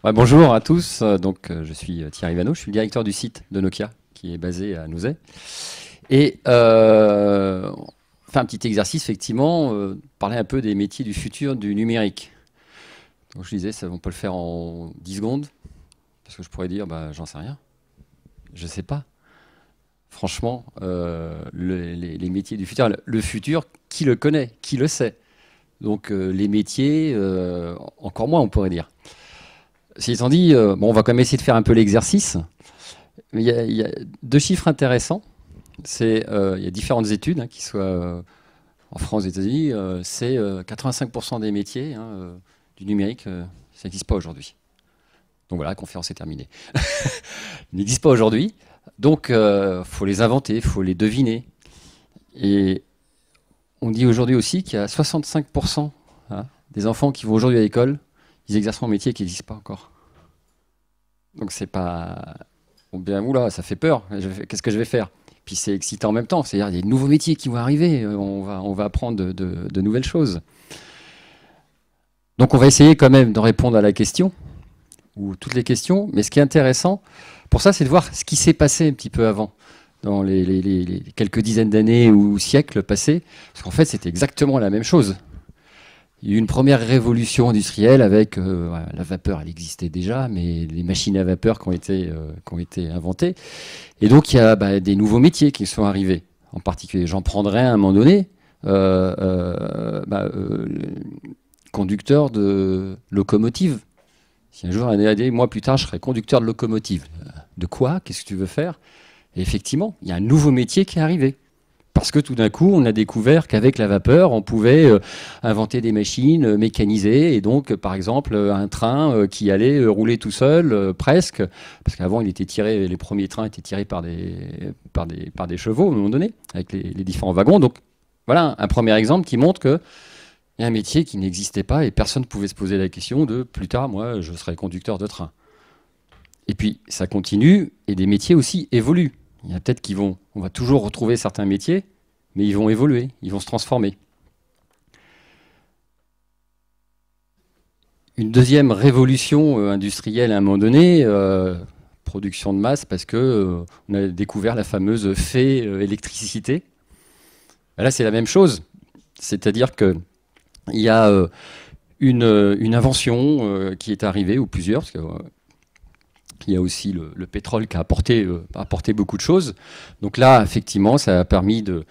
Ouais, bonjour à tous. Je suis Thierry Vano, je suis le directeur du site de Nokia qui est basé à Nouzet. Et on fait un petit exercice, effectivement, parler un peu des métiers du futur du numérique. Donc je disais, on peut le faire en 10 secondes, parce que je pourrais dire, bah, j'en sais rien, je sais pas. Franchement, les métiers du futur, qui le connaît, qui le sait? Donc les métiers, encore moins, on pourrait dire. Ceci étant dit, bon, on va quand même essayer de faire un peu l'exercice. Il y a deux chiffres intéressants. Il y a différentes études, hein, qui soient en France, aux États-Unis. C'est 85% des métiers, hein, du numérique, ça n'existe pas aujourd'hui. Donc voilà, la conférence est terminée. Ils n'existent pas aujourd'hui. Donc, il faut les inventer, il faut les deviner. Et on dit aujourd'hui aussi qu'il y a 65%, hein, des enfants qui vont aujourd'hui à l'école, ils exerceront un métier qui n'existe pas encore. Donc c'est pas... Bon, bien, oula, ça fait peur. Qu'est-ce que je vais faire? Puis c'est excitant en même temps. C'est-à-dire il y a de nouveaux métiers qui vont arriver. On va apprendre de nouvelles choses. Donc on va essayer quand même de répondre à la question, ou toutes les questions. Mais ce qui est intéressant, pour ça, c'est de voir ce qui s'est passé un petit peu avant, dans les quelques dizaines d'années ou siècles passés. Parce qu'en fait, c'était exactement la même chose. Il y a eu une première révolution industrielle avec la vapeur, elle existait déjà, mais les machines à vapeur qui ont été inventées. Et donc il y a des nouveaux métiers qui sont arrivés. En particulier, j'en prendrai à un moment donné, conducteur de locomotive. Si un jour, des mois plus tard, je serai conducteur de locomotive, de quoi? Qu'est-ce que tu veux faire? Et effectivement, il y a un nouveau métier qui est arrivé. Parce que tout d'un coup, on a découvert qu'avec la vapeur, on pouvait inventer des machines mécanisées. Et donc, par exemple, un train qui allait rouler tout seul, presque. Parce qu'avant, les premiers trains étaient tirés par des chevaux, à un moment donné, avec les différents wagons. Donc, voilà un premier exemple qui montre qu'il y a un métier qui n'existait pas et personne ne pouvait se poser la question de plus tard, moi, je serai conducteur de train. Et puis, ça continue et des métiers aussi évoluent. Il y a peut-être on va toujours retrouver certains métiers, mais ils vont évoluer, ils vont se transformer. Une deuxième révolution industrielle à un moment donné, production de masse, parce que on a découvert la fameuse fée électricité. Là, c'est la même chose, c'est-à-dire que il y a une invention qui est arrivée, ou plusieurs, parce que il y a aussi le pétrole qui a apporté beaucoup de choses. Donc là, effectivement, ça a permis de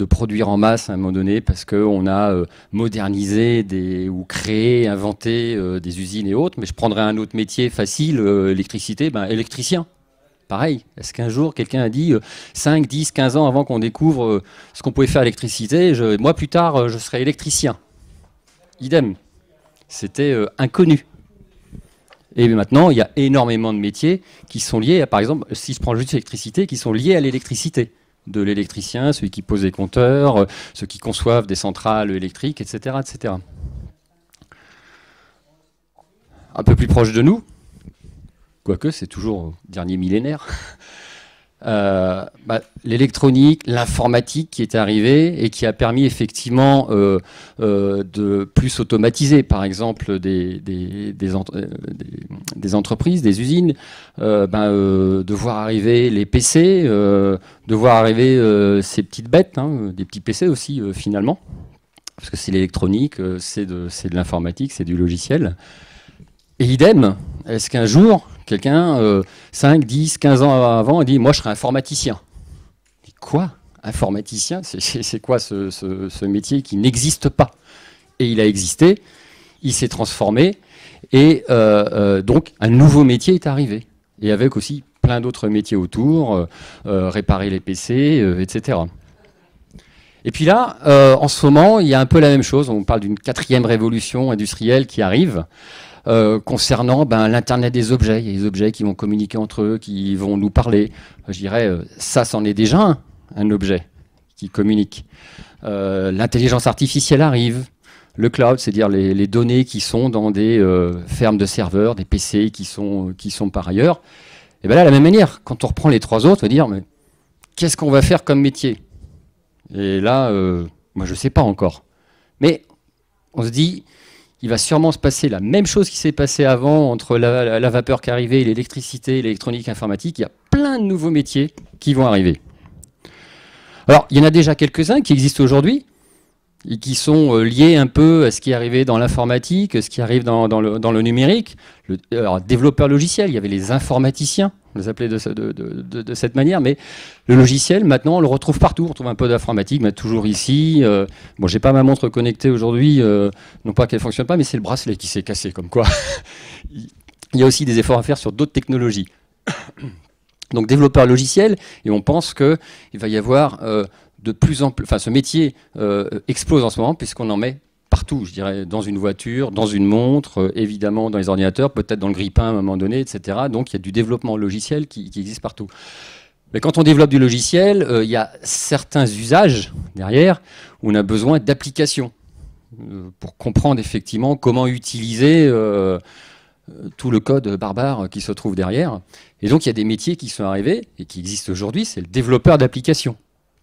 produire en masse à un moment donné parce qu'on a modernisé ou créé, inventé des usines et autres. Mais je prendrais un autre métier facile, électricité, électricien. Pareil, est-ce qu'un jour, quelqu'un a dit 5, 10, 15 ans avant qu'on découvre ce qu'on pouvait faire à l'électricité, moi plus tard, je serai électricien? Idem. C'était inconnu. Et maintenant, il y a énormément de métiers qui sont liés à, par exemple, si je prends juste l'électricité, qui sont liés à l'électricité. De l'électricien, celui qui pose des compteurs, ceux qui conçoivent des centrales électriques, etc., etc. Un peu plus proche de nous, quoique c'est toujours au dernier millénaire, l'électronique, l'informatique qui est arrivée et qui a permis effectivement de plus automatiser, par exemple, des entreprises, des usines, de voir arriver les PC, de voir arriver ces petites bêtes, hein, des petits PC aussi finalement, parce que c'est l'électronique, c'est de l'informatique, c'est du logiciel. Et idem, est-ce qu'un jour, quelqu'un, 5, 10, 15 ans avant, a dit « moi je serai informaticien ». Quoi? Informaticien? C'est quoi ce métier qui n'existe pas? Et il a existé, il s'est transformé, et donc un nouveau métier est arrivé. Et avec aussi plein d'autres métiers autour, réparer les PC, etc. Et puis là, en ce moment, il y a un peu la même chose. On parle d'une 4e révolution industrielle qui arrive. Concernant l'Internet des objets. Il y a des objets qui vont communiquer entre eux, qui vont nous parler. Je dirais, ça, c'en est déjà un objet qui communique. L'intelligence artificielle arrive. Le cloud, c'est-à-dire les données qui sont dans des fermes de serveurs, des PC qui sont par ailleurs. Et bien là, de la même manière, quand on reprend les 3 autres, on va dire, mais qu'est-ce qu'on va faire comme métier? Et là, moi, je ne sais pas encore. Mais on se dit, il va sûrement se passer la même chose qui s'est passé avant entre la vapeur qui arrivait, l'électricité, l'électronique informatique. Il y a plein de nouveaux métiers qui vont arriver. Alors, il y en a déjà quelques-uns qui existent aujourd'hui et qui sont liés un peu à ce qui est arrivé dans l'informatique, ce qui arrive dans le numérique. Alors, développeurs logiciels, il y avait les informaticiens, on les appelait de cette manière, mais le logiciel, maintenant, on le retrouve partout. On retrouve un peu d'informatique, mais toujours ici. Bon, j'ai pas ma montre connectée aujourd'hui, non pas qu'elle fonctionne pas, mais c'est le bracelet qui s'est cassé, comme quoi. Il y a aussi des efforts à faire sur d'autres technologies. Donc, développeur logiciel, et on pense qu'il va y avoir de plus en plus... Enfin, ce métier explose en ce moment, puisqu'on en met partout, je dirais, dans une voiture, dans une montre, évidemment dans les ordinateurs, peut-être dans le grille-pain à un moment donné, etc. Donc, il y a du développement logiciel qui existe partout. Mais quand on développe du logiciel, il y a certains usages derrière où on a besoin d'applications pour comprendre effectivement comment utiliser tout le code barbare qui se trouve derrière. Et donc, il y a des métiers qui sont arrivés et qui existent aujourd'hui, c'est le développeur d'applications,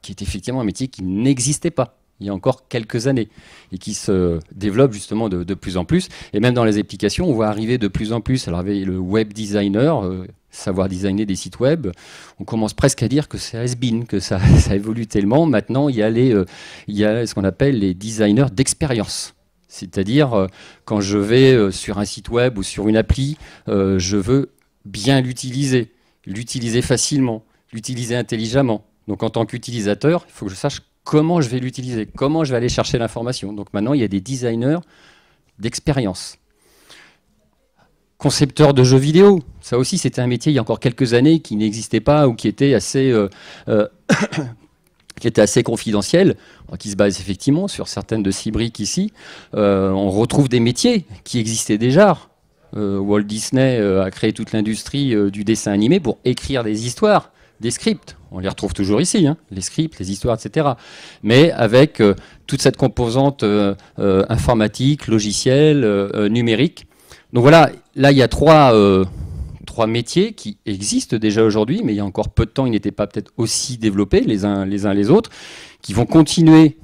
qui est effectivement un métier qui n'existait pas il y a encore quelques années et qui se développe justement de plus en plus. Et même dans les applications, on voit arriver de plus en plus. Alors, avec le web designer, savoir designer des sites web, on commence presque à dire que c'est has-been, que ça évolue tellement. Maintenant, il y a ce qu'on appelle les designers d'expérience. C'est-à-dire, quand je vais sur un site web ou sur une appli, je veux bien l'utiliser facilement, l'utiliser intelligemment. Donc, en tant qu'utilisateur, il faut que je sache comment je vais l'utiliser, comment je vais aller chercher l'information. Donc, maintenant, il y a des designers d'expérience. Concepteur de jeux vidéo, ça aussi, c'était un métier il y a encore quelques années qui n'existait pas ou qui était assez... qui était assez confidentiel, qui se base effectivement sur certaines de ces briques ici. On retrouve des métiers qui existaient déjà. Walt Disney a créé toute l'industrie du dessin animé pour écrire des histoires, des scripts. On les retrouve toujours ici, hein, les scripts, les histoires, etc. Mais avec toute cette composante informatique, logicielle, numérique. Donc voilà, là il y a trois métiers qui existent déjà aujourd'hui, mais il y a encore peu de temps, ils n'étaient pas peut-être aussi développés les uns les autres, qui vont continuer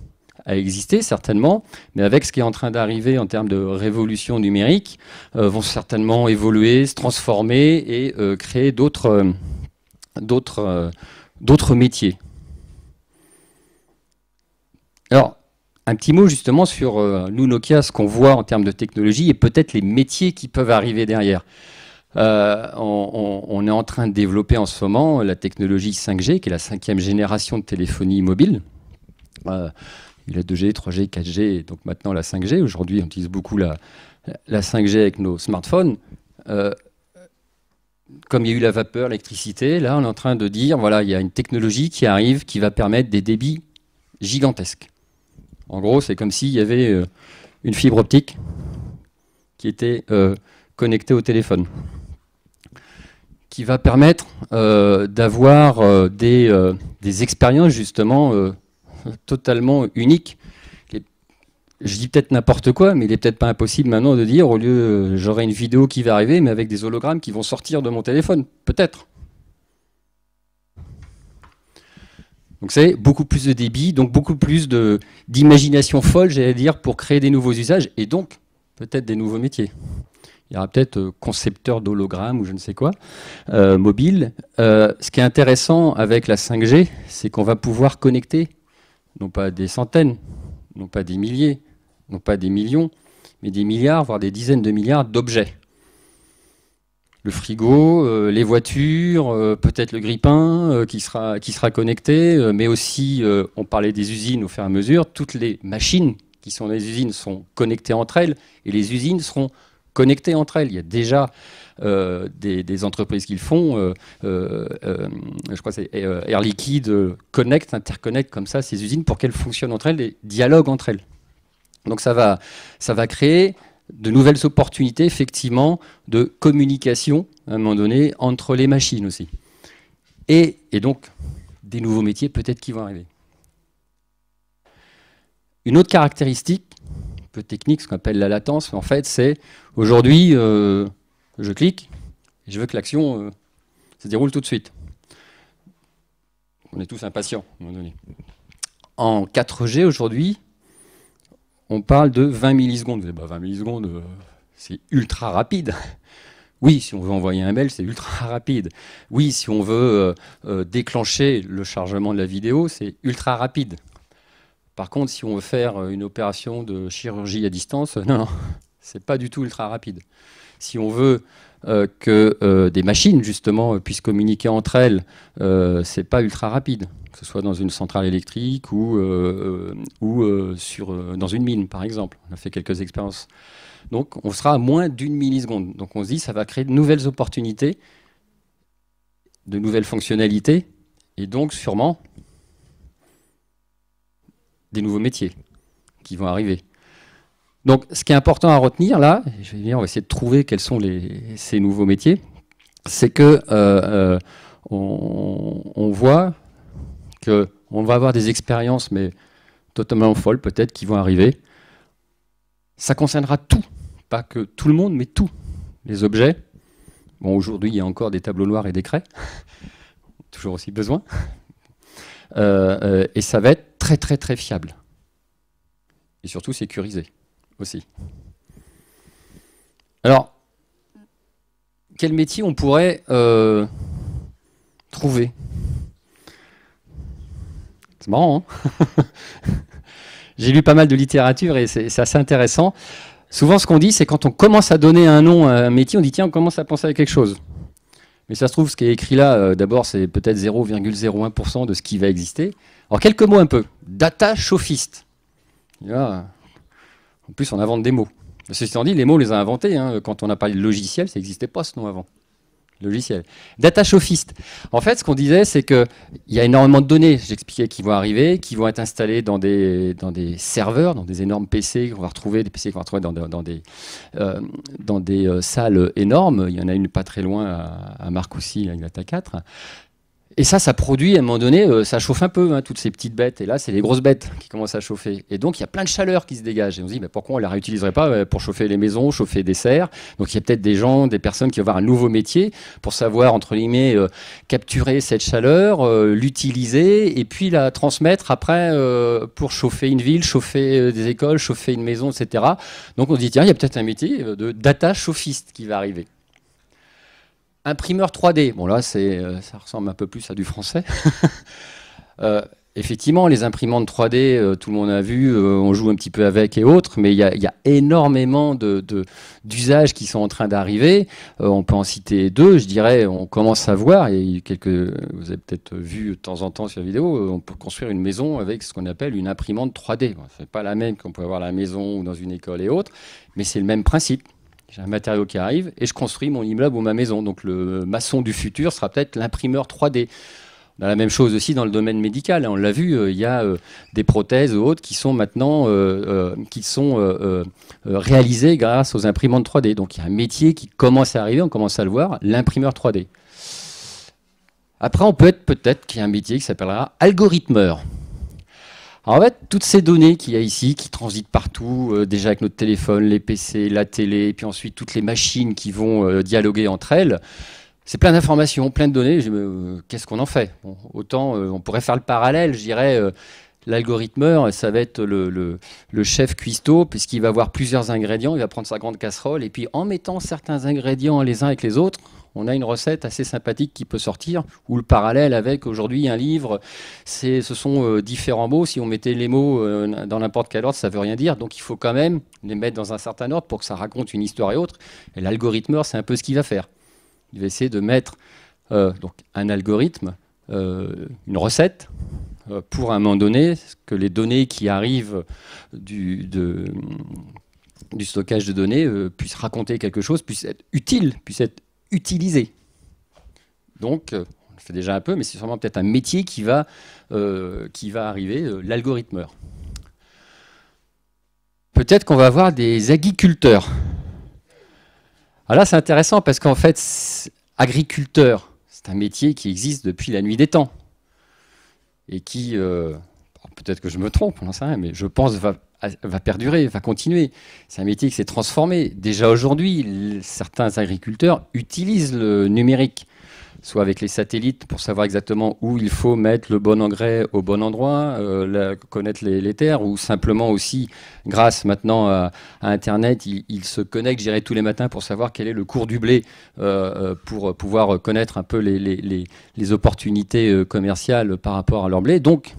à exister certainement, mais avec ce qui est en train d'arriver en termes de révolution numérique, vont certainement évoluer, se transformer et créer d'autres métiers. Alors, un petit mot justement sur nous, Nokia, ce qu'on voit en termes de technologie et peut-être les métiers qui peuvent arriver derrière. On est en train de développer en ce moment la technologie 5G, qui est la 5e génération de téléphonie mobile. Il y a la 2G, 3G, 4G, donc maintenant la 5G. Aujourd'hui, on utilise beaucoup la 5G avec nos smartphones. Comme il y a eu la vapeur, l'électricité, là, on est en train de dire, voilà, il y a une technologie qui arrive qui va permettre des débits gigantesques. En gros, c'est comme s'il y avait une fibre optique qui était connectée au téléphone, qui va permettre d'avoir des expériences justement totalement uniques. Je dis peut-être n'importe quoi, mais il n'est peut-être pas impossible maintenant de dire, au lieu, j'aurai une vidéo qui va arriver, mais avec des hologrammes qui vont sortir de mon téléphone. Peut-être. Donc c'est beaucoup plus de débit, donc beaucoup plus d'imagination folle, j'allais dire, pour créer des nouveaux usages, et donc peut-être des nouveaux métiers. Il y aura peut-être concepteur d'hologrammes ou je ne sais quoi, mobile. Ce qui est intéressant avec la 5G, c'est qu'on va pouvoir connecter, non pas des centaines, non pas des milliers, non pas des millions, mais des milliards, voire des dizaines de milliards d'objets. Le frigo, les voitures, peut-être le grille-pain qui sera connecté, mais aussi, on parlait des usines au fur et à mesure, toutes les machines qui sont dans les usines sont connectées entre elles, et les usines seront connectées entre elles. Il y a déjà des entreprises qui le font, je crois que c'est Air Liquide, interconnecte comme ça ces usines pour qu'elles fonctionnent entre elles et dialoguent entre elles. Donc ça va créer de nouvelles opportunités, effectivement, de communication, à un moment donné, entre les machines aussi. Et donc, des nouveaux métiers, peut-être, qui vont arriver. Une autre caractéristique, un peu technique, ce qu'on appelle la latence, en fait, c'est, aujourd'hui, je clique, et je veux que l'action se déroule tout de suite. On est tous impatients, à un moment donné. En 4G, aujourd'hui, on parle de 20 millisecondes. Vous dites, bah, 20 millisecondes, c'est ultra rapide. Oui, si on veut envoyer un mail, c'est ultra rapide. Oui, si on veut déclencher le chargement de la vidéo, c'est ultra rapide. Par contre, si on veut faire une opération de chirurgie à distance, non, c'est pas du tout ultra rapide. Si on veut que des machines, justement, puissent communiquer entre elles, c'est pas ultra rapide, que ce soit dans une centrale électrique ou dans une mine, par exemple. On a fait quelques expériences. Donc, on sera à moins d'une milliseconde. Donc, on se dit ça va créer de nouvelles opportunités, de nouvelles fonctionnalités, et donc, sûrement, des nouveaux métiers qui vont arriver. Donc, ce qui est important à retenir, là, on va essayer de trouver quels sont ces nouveaux métiers, c'est que on voit qu'on va avoir des expériences, mais totalement folles, peut-être, qui vont arriver. Ça concernera tout, pas que tout le monde, mais tous les objets. Bon, aujourd'hui, il y a encore des tableaux noirs et des craies, toujours aussi besoin. Et ça va être très, très, très fiable. Et surtout sécurisé aussi. Alors, quel métier on pourrait trouver? C'est marrant, hein? J'ai lu pas mal de littérature et c'est assez intéressant. Souvent, ce qu'on dit, c'est quand on commence à donner un nom à un métier, on dit tiens, on commence à penser à quelque chose. Mais ça se trouve, ce qui est écrit là, d'abord, c'est peut-être 0,01% de ce qui va exister. Alors, quelques mots un peu. Data chauffiste. Là, en plus, on invente des mots. Ceci étant dit, les mots, on les a inventés. Hein. Quand on a parlé de logiciel, ça n'existait pas ce nom avant. Logiciel. Data chauffiste. En fait, ce qu'on disait, c'est qu'il y a énormément de données, j'expliquais, qui vont arriver, qui vont être installées dans des serveurs, dans des énormes PC qu'on va retrouver, des PC qu'on va retrouver dans des salles énormes. Il y en a une pas très loin à Marcoussis, avec Data 4. Et ça produit, à un moment donné, ça chauffe un peu, hein, toutes ces petites bêtes. Et là, c'est les grosses bêtes qui commencent à chauffer. Et donc, il y a plein de chaleur qui se dégage. Et on se dit, mais pourquoi on ne la réutiliserait pas pour chauffer les maisons, chauffer des serres? Donc, il y a peut-être des gens, des personnes qui vont avoir un nouveau métier pour savoir, entre guillemets, capturer cette chaleur, l'utiliser et puis la transmettre après pour chauffer une ville, chauffer des écoles, chauffer une maison, etc. Donc, on se dit, tiens, il y a peut-être un métier de data chauffiste qui va arriver. Imprimeur 3D, bon là ça ressemble un peu plus à du français. Effectivement, les imprimantes 3D, tout le monde a vu, on joue un petit peu avec et autres, mais il y a énormément d'usages qui sont en train d'arriver. On peut en citer deux, je dirais, on commence à voir, et vous avez peut-être vu de temps en temps sur la vidéo, on peut construire une maison avec ce qu'on appelle une imprimante 3D. Bon, c'est pas la même qu'on peut avoir à la maison ou dans une école et autres, mais c'est le même principe. J'ai un matériau qui arrive et je construis mon immeuble ou ma maison. Donc le maçon du futur sera peut-être l'imprimeur 3D. On a la même chose aussi dans le domaine médical. On l'a vu, il y a des prothèses ou autres qui sont maintenant réalisées grâce aux imprimantes 3D. Donc il y a un métier qui commence à arriver, on commence à le voir, l'imprimeur 3D. Après, on peut être peut-être qu'il y a un métier qui s'appellera algorithmeur. Alors en fait, toutes ces données qu'il y a ici, qui transitent partout, déjà avec notre téléphone, les PC, la télé, et puis ensuite toutes les machines qui vont dialoguer entre elles, c'est plein d'informations, plein de données. Qu'est-ce qu'on en fait? Bon, autant, on pourrait faire le parallèle, je dirais, l'algorithmeur, ça va être le chef cuistot, puisqu'il va avoir plusieurs ingrédients, il va prendre sa grande casserole, et puis en mettant certains ingrédients les uns avec les autres, on a une recette assez sympathique qui peut sortir, ou le parallèle avec aujourd'hui un livre, ce sont différents mots. Si on mettait les mots dans n'importe quel ordre, ça ne veut rien dire. Donc il faut quand même les mettre dans un certain ordre pour que ça raconte une histoire et autre. Et l'algorithmeur, c'est un peu ce qu'il va faire. Il va essayer de mettre donc un algorithme, une recette, pour à un moment donné, que les données qui arrivent du stockage de données puissent raconter quelque chose, puissent être utiles, puissent être utilisé. Donc, on le fait déjà un peu, mais c'est sûrement peut-être un métier qui va arriver, l'algorithmeur. Peut-être qu'on va avoir des agriculteurs. Alors là, c'est intéressant parce qu'en fait, agriculteur, c'est un métier qui existe depuis la nuit des temps. Et qui, peut-être que je me trompe, on n'en sait rien, mais je pense va perdurer, va continuer. C'est un métier qui s'est transformé. Déjà aujourd'hui, certains agriculteurs utilisent le numérique soit avec les satellites pour savoir exactement où il faut mettre le bon engrais au bon endroit, connaître les terres, ou simplement aussi, grâce maintenant à Internet, il se connecte, je dirais, tous les matins pour savoir quel est le cours du blé, pour pouvoir connaître un peu les opportunités commerciales par rapport à leur blé. Donc,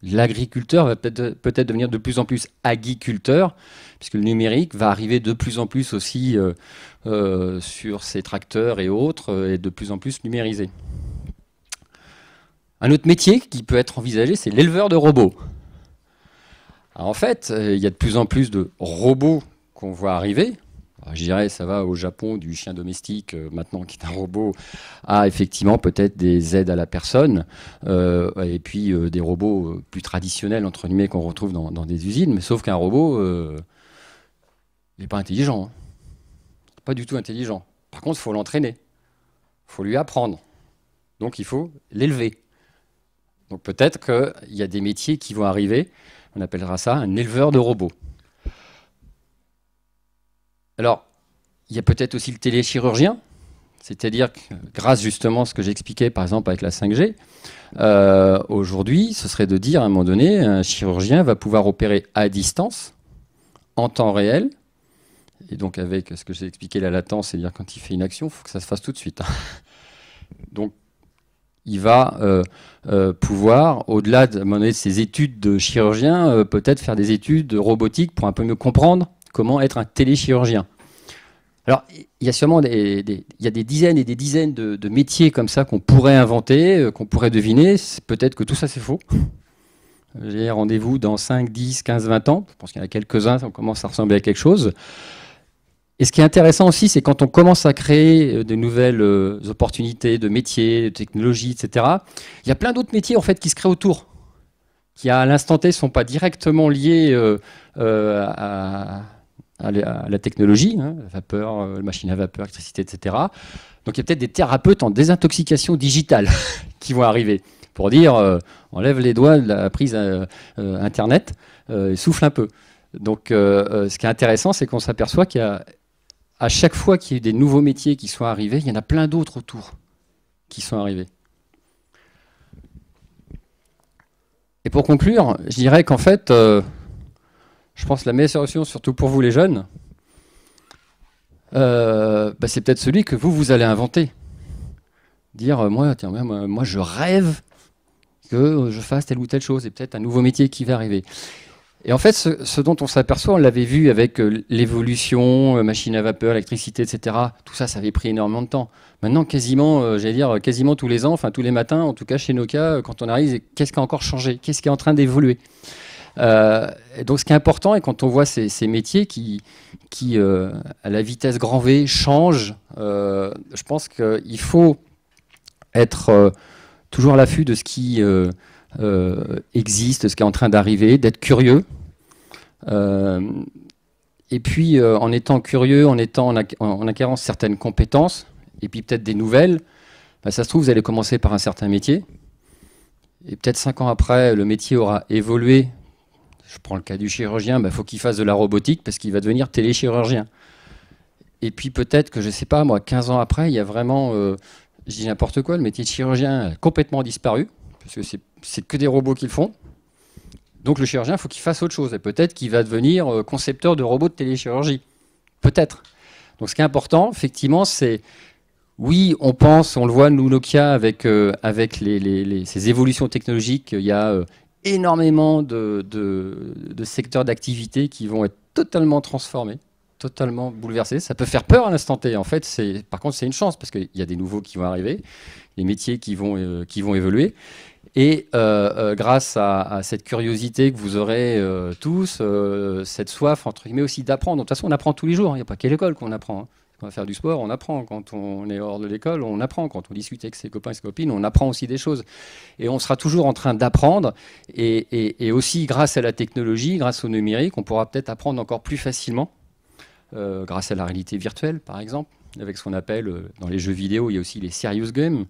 l'agriculteur va peut-être devenir de plus en plus agriculteur, puisque le numérique va arriver de plus en plus aussi sur ces tracteurs et autres, et de plus en plus numérisé. Un autre métier qui peut être envisagé, c'est l'éleveur de robots. Alors en fait, il y a de plus en plus de robots qu'on voit arriver. Je dirais, ça va au Japon, du chien domestique, maintenant qui est un robot, à effectivement peut-être des aides à la personne, et puis des robots plus traditionnels, entre guillemets, qu'on retrouve dans des usines, mais sauf qu'un robot, il n'est pas intelligent. Hein. Pas du tout intelligent. Par contre, il faut l'entraîner. Il faut lui apprendre. Donc, il faut l'élever. Donc, peut-être qu'il y a des métiers qui vont arriver. On appellera ça un éleveur de robots. Alors, il y a peut-être aussi le téléchirurgien. C'est-à-dire que grâce justement à ce que j'expliquais, par exemple, avec la 5G, aujourd'hui, ce serait de dire, à un moment donné, un chirurgien va pouvoir opérer à distance, en temps réel. Et donc, avec ce que j'ai expliqué, la latence, c'est-à-dire quand il fait une action, il faut que ça se fasse tout de suite. Donc, il va pouvoir, au-delà de ses études de chirurgien, peut-être faire des études de robotique pour un peu mieux comprendre comment être un téléchirurgien. Alors, il y a sûrement il y a des dizaines et des dizaines de métiers comme ça qu'on pourrait inventer, qu'on pourrait deviner. Peut-être que tout ça, c'est faux. J'ai rendez-vous dans 5, 10, 15, 20 ans. Je pense qu'il y en a quelques-uns, ça commence à ressembler à quelque chose. Et ce qui est intéressant aussi, c'est quand on commence à créer de nouvelles opportunités de métiers, de technologies, etc., il y a plein d'autres métiers en fait, qui se créent autour, qui à l'instant T ne sont pas directement liés à la technologie, hein, la vapeur, la machine à vapeur, l'électricité, etc. Donc il y a peut-être des thérapeutes en désintoxication digitale qui vont arriver pour dire on lève les doigts de la prise Internet et souffle un peu. Donc ce qui est intéressant, c'est qu'on s'aperçoit qu'il y a à chaque fois qu'il y a eu des nouveaux métiers qui sont arrivés, il y en a plein d'autres autour qui sont arrivés. Et pour conclure, je dirais qu'en fait, je pense que la meilleure solution, surtout pour vous les jeunes, c'est peut-être celui que vous allez inventer. Dire, moi, je rêve que je fasse telle ou telle chose, et peut-être un nouveau métier qui va arriver. Et en fait, ce dont on s'aperçoit, on l'avait vu avec l'évolution, machine à vapeur, électricité, etc. Tout ça, ça avait pris énormément de temps. Maintenant, quasiment, j'allais dire, quasiment tous les ans, enfin tous les matins, en tout cas chez Nokia, quand on arrive, qu'est-ce qui a encore changé? Qu'est-ce qui est en train d'évoluer? Et donc, ce qui est important, et quand on voit ces métiers qui à la vitesse grand V, changent, je pense qu'il faut être toujours à l'affût de ce qui existe, ce qui est en train d'arriver, d'être curieux. Et puis, en étant curieux, en acquérant certaines compétences, et puis peut-être des nouvelles, ça se trouve, vous allez commencer par un certain métier, et peut-être 5 ans après, le métier aura évolué. Je prends le cas du chirurgien, faut qu'il fasse de la robotique parce qu'il va devenir téléchirurgien. Et puis peut-être que, je ne sais pas, moi, 15 ans après, il y a vraiment, je dis n'importe quoi, le métier de chirurgien a complètement disparu, parce que c'est que des robots qui le font. Donc le chirurgien, il faut qu'il fasse autre chose. Et peut-être qu'il va devenir concepteur de robots de téléchirurgie. Peut-être. Donc ce qui est important, effectivement, c'est, oui, on pense, on le voit, nous, Nokia, avec ces évolutions technologiques, il y a énormément de secteurs d'activité qui vont être totalement transformés, totalement bouleversés. Ça peut faire peur à l'instant T. En fait, par contre, c'est une chance, parce qu'il y a des nouveaux qui vont arriver, des métiers qui vont évoluer. Et grâce à cette curiosité que vous aurez tous, cette soif, entre guillemets, aussi d'apprendre. De toute façon, on apprend tous les jours. Il n'y a pas qu'à l'école qu'on apprend. Hein. Quand on va faire du sport, on apprend. Quand on est hors de l'école, on apprend. Quand on discute avec ses copains et ses copines, on apprend aussi des choses. Et on sera toujours en train d'apprendre. Et aussi, grâce à la technologie, grâce au numérique, on pourra peut-être apprendre encore plus facilement. Grâce à la réalité virtuelle, par exemple, avec ce qu'on appelle, dans les jeux vidéo, il y a aussi les serious games.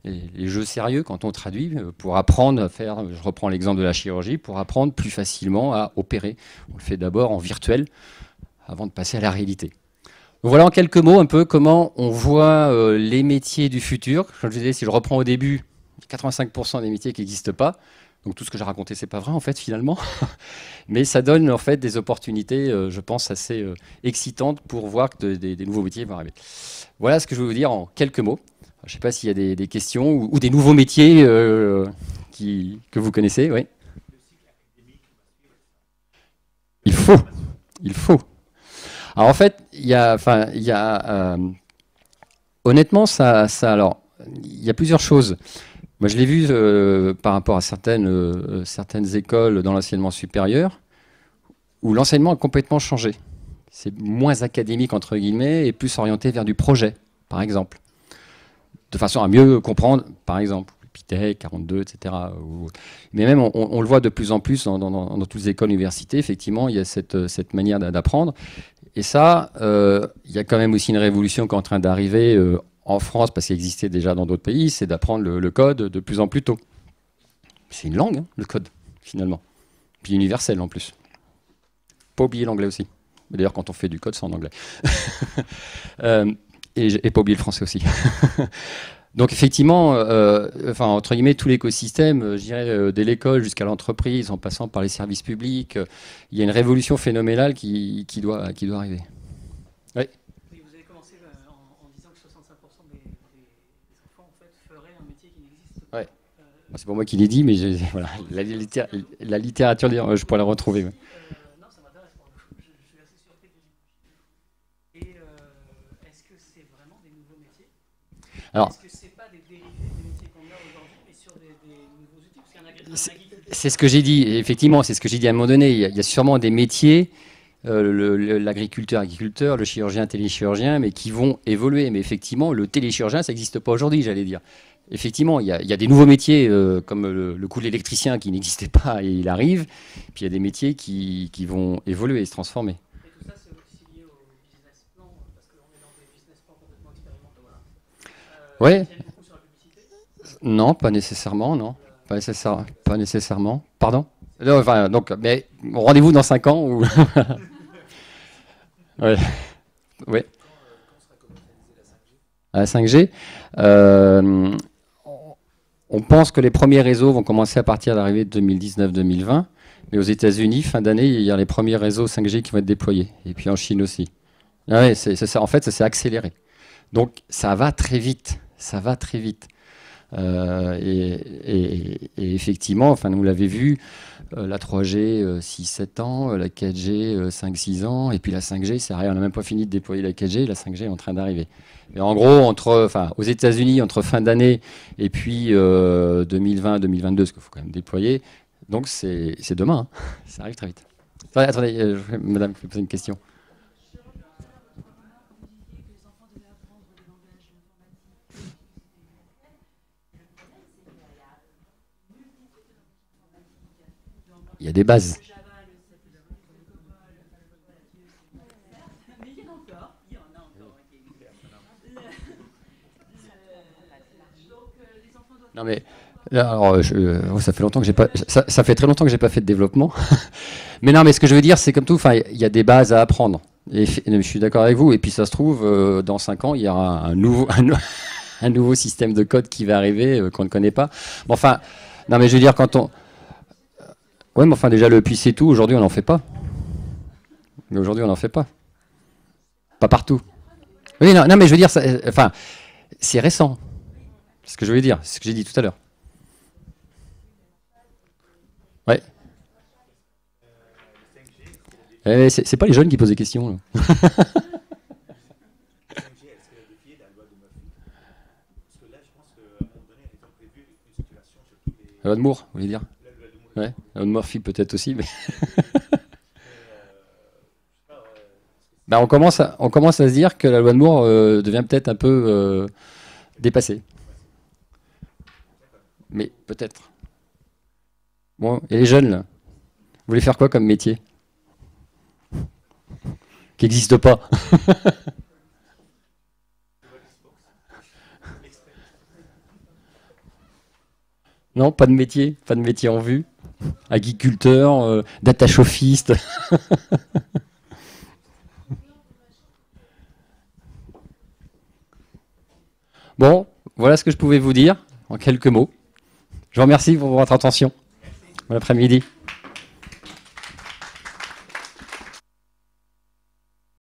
Les jeux sérieux, quand on traduit, pour apprendre à faire, je reprends l'exemple de la chirurgie, pour apprendre plus facilement à opérer. On le fait d'abord en virtuel, avant de passer à la réalité. Voilà en quelques mots un peu comment on voit les métiers du futur. Comme je disais, si je reprends au début, 85% des métiers qui n'existent pas. Donc tout ce que j'ai raconté, c'est pas vrai en fait finalement. Mais ça donne en fait des opportunités, je pense, assez excitantes pour voir que des nouveaux métiers vont arriver. Voilà ce que je veux vous dire en quelques mots. Je ne sais pas s'il y a des questions ou des nouveaux métiers que vous connaissez. Oui. Il faut. Il faut. Alors en fait, honnêtement, alors, il y a plusieurs choses. Moi, je l'ai vu par rapport à certaines écoles dans l'enseignement supérieur, où l'enseignement a complètement changé. C'est moins académique, entre guillemets, et plus orienté vers du projet, par exemple. De façon à mieux comprendre, par exemple, Pitech, 42, etc. Mais même, on le voit de plus en plus dans toutes les écoles, universités, effectivement, il y a cette manière d'apprendre. Et ça, il y a quand même aussi une révolution qui est en train d'arriver en France, parce qu'il existait déjà dans d'autres pays, c'est d'apprendre le code de plus en plus tôt. C'est une langue, hein, le code, finalement. Puis universel, en plus. Pas oublier l'anglais aussi. D'ailleurs, quand on fait du code, c'est en anglais. Et pas oublier le français aussi. Donc effectivement, entre guillemets, tout l'écosystème, je dirais, dès l'école jusqu'à l'entreprise, en passant par les services publics, il y a une révolution phénoménale qui doit arriver. Oui. Oui, vous avez commencé en disant que 65% des enfants en fait, feraient un métier qui n'existe pas. Ouais. C'est pour moi qui l'ai dit, mais voilà, la littérature, je pourrais la retrouver. Ouais. Non, ça m'intéresse. Je suis assez surpris que vous. Et est-ce que c'est vraiment des nouveaux métiers? Alors, est-ce que c'est pas des dérivés des métiers qu'on a aujourd'hui et sur des nouveaux outils? Parce qu'il y en a c'est ce que j'ai dit, effectivement, c'est ce que j'ai dit à un moment donné. Il y a sûrement des métiers, l'agriculteur, le chirurgien, téléchirurgien, mais qui vont évoluer. Mais effectivement, le téléchirurgien, ça n'existe pas aujourd'hui, j'allais dire. Effectivement, il y a des nouveaux métiers, comme le coup de l'électricien qui n'existait pas et il arrive. Puis il y a des métiers qui vont évoluer et se transformer. Et tout ça, c'est aussi lié au business plan, parce qu'on est dans des business plans complètement expérimentaux. Ouais. Il y a beaucoup sur la publicité? Non, pas nécessairement, non. Pas nécessairement. Pardon? Non, enfin, donc, mais rendez-vous dans 5 ans ou... Ouais. Ouais. La 5G, on pense que les premiers réseaux vont commencer à partir de l'arrivée de 2019-2020, mais aux États-Unis, fin d'année, il y a les premiers réseaux 5G qui vont être déployés, et puis en Chine aussi. Ah ouais, en fait, ça s'est accéléré. Donc, ça va très vite. Ça va très vite. Et effectivement, enfin, vous l'avez vu, la 3G, 6-7 ans, la 4G, 5-6 ans, et puis la 5G, c'est rien, on n'a même pas fini de déployer la 4G, la 5G est en train d'arriver. Mais en gros, aux États-Unis, entre fin d'année et puis 2020-2022, ce qu'il faut quand même déployer, donc c'est demain, hein. Ça arrive très vite. Attendez, madame, je vais poser une question. Il y a des bases. Non mais alors, ça fait longtemps que j'ai pas, ça fait très longtemps que j'ai pas fait de développement. Mais non, mais ce que je veux dire, c'est comme tout. Enfin, il y a des bases à apprendre. Et je suis d'accord avec vous. Et puis ça se trouve, dans 5 ans, il y aura un nouveau système de code qui va arriver qu'on ne connaît pas. Bon, enfin, non, mais je veux dire quand on ouais, mais enfin, déjà, le puis c'est tout, aujourd'hui, on n'en fait pas. Mais aujourd'hui, on n'en fait pas. Pas partout. Oui, non, mais je veux dire, enfin, c'est récent. C'est ce que je voulais dire, c'est ce que j'ai dit tout à l'heure. Ouais. C'est pas les jeunes qui posent des questions, là. La loi de Moore, vous voulez dire? Ouais, la loi de Murphy peut-être aussi, mais... Ben, on commence à se dire que la loi de Moore devient peut-être un peu dépassée. Mais peut-être. Bon, et les jeunes, là, vous voulez faire quoi comme métier? Qui n'existe pas. Non, pas de métier en vue. Agriculteur, data sophiste. Bon, voilà ce que je pouvais vous dire en quelques mots. Je vous remercie pour votre attention. Bon après-midi.